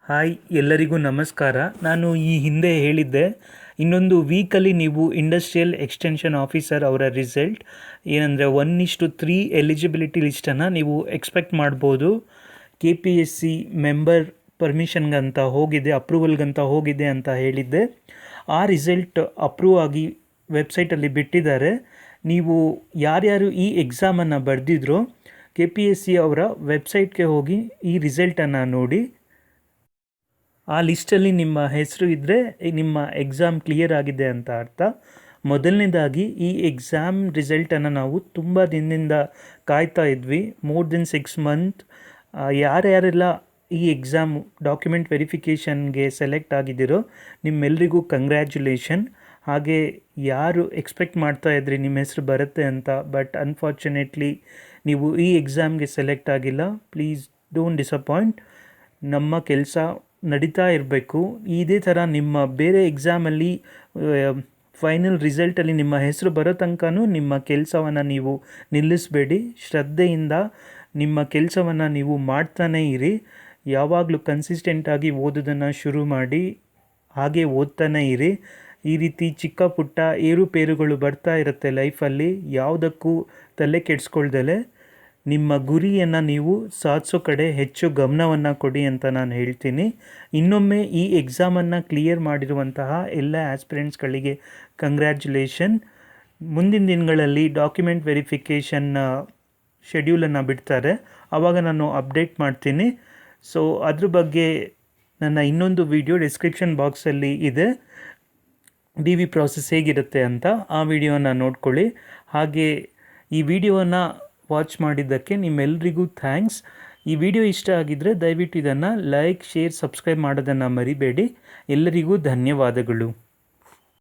Hi ಎಲ್ಲರಿಗೂ ನಮಸ್ಕಾರ. ನಾನು ಈ ಹಿಂದೆ ಹೇಳಿದ್ದೆ ಇನ್ನೊಂದು ವೀಕಲ್ಲಿ ನೀವು ಇಂಡಸ್ಟ್ರಿಯಲ್ ಎಕ್ಸ್ಟೆನ್ಷನ್ ಆಫೀಸರ್ ಅವರ ರಿಸಲ್ಟ್ ಏನಂದರೆ 1:3 ಎಲಿಜಿಬಿಲಿಟಿ ಲಿಸ್ಟನ್ನು ನೀವು ಎಕ್ಸ್ಪೆಕ್ಟ್ ಮಾಡ್ಬೋದು. KPSC ಮೆಂಬರ್ ಪರ್ಮಿಷನ್ಗಂತ ಹೋಗಿದೆ, ಅಪ್ರೂವಲ್ಗಂತ ಹೋಗಿದೆ ಅಂತ ಹೇಳಿದ್ದೆ. ಆ ರಿಸಲ್ಟ್ ಅಪ್ರೂವ್ ಆಗಿ ವೆಬ್ಸೈಟಲ್ಲಿ ಬಿಟ್ಟಿದ್ದಾರೆ. ನೀವು ಯಾರ್ಯಾರು ಈ ಎಕ್ಸಾಮನ್ನು ಬರೆದಿದ್ರೋ KPSC ಅವರ ವೆಬ್ಸೈಟ್ಗೆ ಹೋಗಿ ಈ ರಿಸಲ್ಟನ್ನು ನೋಡಿ. ಆ ಲಿಸ್ಟಲ್ಲಿ ನಿಮ್ಮ ಹೆಸರು ಇದ್ದರೆ ನಿಮ್ಮ ಎಕ್ಸಾಮ್ ಕ್ಲಿಯರ್ ಆಗಿದೆ ಅಂತ ಅರ್ಥ. ಮೊದಲನೇದಾಗಿ ಈ ಎಕ್ಸಾಮ್ ರಿಸಲ್ಟನ್ನು ನಾವು ತುಂಬ ದಿನದಿಂದ ಕಾಯ್ತಾ ಇದ್ವಿ, ಮೋರ್ ದೆನ್ 6 ಮಂತ್. ಯಾರ್ಯಾರೆಲ್ಲ ಈ ಎಕ್ಸಾಮ್ ಡಾಕ್ಯುಮೆಂಟ್ ವೆರಿಫಿಕೇಷನ್ಗೆ ಸೆಲೆಕ್ಟ್ ಆಗಿದ್ದೀರೋ ನಿಮ್ಮೆಲ್ಲರಿಗೂ ಕಂಗ್ರ್ಯಾಚುಲೇಷನ್. ಹಾಗೆ ಯಾರು ಎಕ್ಸ್ಪೆಕ್ಟ್ ಮಾಡ್ತಾ ಇದ್ರಿ ನಿಮ್ಮ ಹೆಸರು ಬರುತ್ತೆ ಅಂತ, ಬಟ್ ಅನ್ಫಾರ್ಚುನೇಟ್ಲಿ ನೀವು ಈ ಎಕ್ಸಾಮ್ಗೆ ಸೆಲೆಕ್ಟ್ ಆಗಿಲ್ಲ, ಪ್ಲೀಸ್ ಡೋಂಟ್ ಡಿಸಪಾಯಿಂಟ್. ನಮ್ಮ ಕೆಲಸ ನಡೀತಾ ಇರಬೇಕು. ಇದೇ ಥರ ನಿಮ್ಮ ಬೇರೆ ಎಕ್ಸಾಮಲ್ಲಿ ಫೈನಲ್ ರಿಸಲ್ಟಲ್ಲಿ ನಿಮ್ಮ ಹೆಸರು ಬರೋ ತನಕನೂ ನಿಮ್ಮ ಕೆಲಸವನ್ನು ನೀವು ನಿಲ್ಲಿಸಬೇಡಿ. ಶ್ರದ್ಧೆಯಿಂದ ನಿಮ್ಮ ಕೆಲಸವನ್ನು ನೀವು ಮಾಡ್ತಾನೇ ಇರಿ. ಯಾವಾಗಲೂ ಕನ್ಸಿಸ್ಟೆಂಟಾಗಿ ಓದೋದನ್ನು ಶುರು ಮಾಡಿ, ಹಾಗೆ ಓದ್ತಾನೇ ಇರಿ. ಈ ರೀತಿ ಚಿಕ್ಕ ಪುಟ್ಟ ಏರುಪೇರುಗಳು ಬರ್ತಾ ಇರುತ್ತೆ ಲೈಫಲ್ಲಿ, ಯಾವುದಕ್ಕೂ ತಲೆ ಕೆಡಿಸ್ಕೊಳ್ದಲೆ ನಿಮ್ಮ ಗುರಿಯನ್ನು ನೀವು ಸಾಧಿಸೋ ಕಡೆ ಹೆಚ್ಚು ಗಮನವನ್ನು ಕೊಡಿ ಅಂತ ನಾನು ಹೇಳ್ತೀನಿ. ಇನ್ನೊಮ್ಮೆ ಈ ಎಕ್ಸಾಮನ್ನು ಕ್ಲಿಯರ್ ಮಾಡಿರುವಂತಹ ಎಲ್ಲ ಆಸ್ಪಿರೆಂಟ್ಸ್ಗಳಿಗೆ ಕಂಗ್ರ್ಯಾಚುಲೇಷನ್. ಮುಂದಿನ ದಿನಗಳಲ್ಲಿ ಡಾಕ್ಯುಮೆಂಟ್ ವೆರಿಫಿಕೇಷನ್ ಶೆಡ್ಯೂಲನ್ನು ಬಿಡ್ತಾರೆ, ಆವಾಗ ನಾನು ಅಪ್ಡೇಟ್ ಮಾಡ್ತೀನಿ. ಸೊ ಅದ್ರ ಬಗ್ಗೆ ನನ್ನ ಇನ್ನೊಂದು ವಿಡಿಯೋ ಡಿಸ್ಕ್ರಿಪ್ಷನ್ ಬಾಕ್ಸಲ್ಲಿ ಇದೆ, DV ಪ್ರಾಸೆಸ್ ಹೇಗಿರುತ್ತೆ ಅಂತ. ಆ ವಿಡಿಯೋನ ನೋಡ್ಕೊಳ್ಳಿ. ಹಾಗೆ ಈ ವಿಡಿಯೋನ ವಾಚ್ ಮಾಡಿದ್ದಕ್ಕೆ ನಿಮ್ಮೆಲ್ಲರಿಗೂ ಥ್ಯಾಂಕ್ಸ್. ಈ ವಿಡಿಯೋ ಇಷ್ಟ ಆಗಿದ್ದರೆ ದಯವಿಟ್ಟು ಇದನ್ನು ಲೈಕ್, ಶೇರ್, ಸಬ್ಸ್ಕ್ರೈಬ್ ಮಾಡೋದನ್ನು ಮರಿಬೇಡಿ. ಎಲ್ಲರಿಗೂ ಧನ್ಯವಾದಗಳು.